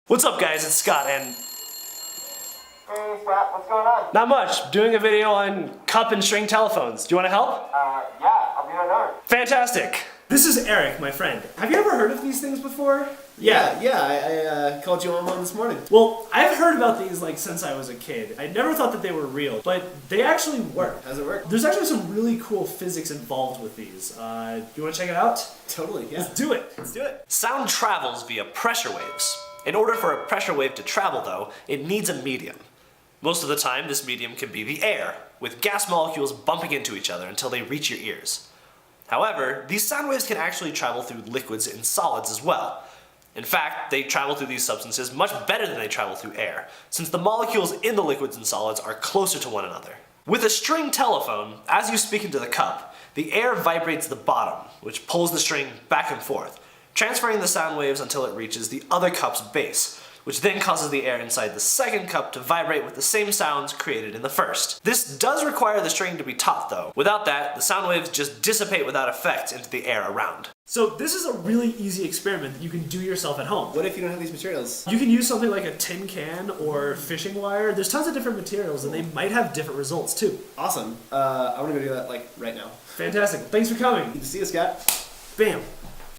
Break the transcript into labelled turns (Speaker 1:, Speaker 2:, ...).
Speaker 1: What's up guys, it's Scott and...
Speaker 2: Hey Scott, what's going on?
Speaker 1: Not much, doing a video on cup and string telephones. Do you want to help?
Speaker 2: Yeah, I'll be right over.
Speaker 1: Fantastic! This is Eric, my friend. Have you ever heard of these things before?
Speaker 3: I called you on one this morning.
Speaker 1: Well, I've heard about these since I was a kid. I never thought that they were real, but they actually work.
Speaker 3: How's it work?
Speaker 1: There's actually some really cool physics involved with these. You want to check it out?
Speaker 3: Totally, yeah.
Speaker 1: Let's do it.
Speaker 3: Let's do it.
Speaker 1: Sound travels via pressure waves. In order for a pressure wave to travel, though, it needs a medium. Most of the time, this medium can be the air, with gas molecules bumping into each other until they reach your ears. However, these sound waves can actually travel through liquids and solids as well. In fact, they travel through these substances much better than they travel through air, since the molecules in the liquids and solids are closer to one another. With a string telephone, as you speak into the cup, the air vibrates the bottom, which pulls the string back and forth, transferring the sound waves until it reaches the other cup's base, which then causes the air inside the second cup to vibrate with the same sounds created in the first. This does require the string to be taut though. Without that, the sound waves just dissipate without effect into the air around. So this is a really easy experiment that you can do yourself at home.
Speaker 3: What if you don't have these materials?
Speaker 1: You can use something like a tin can or fishing wire. There's tons of different materials and they might have different results too.
Speaker 3: Awesome. I want to go do that right now.
Speaker 1: Fantastic. Thanks for coming.
Speaker 3: Good to see you, Scott.
Speaker 1: Bam.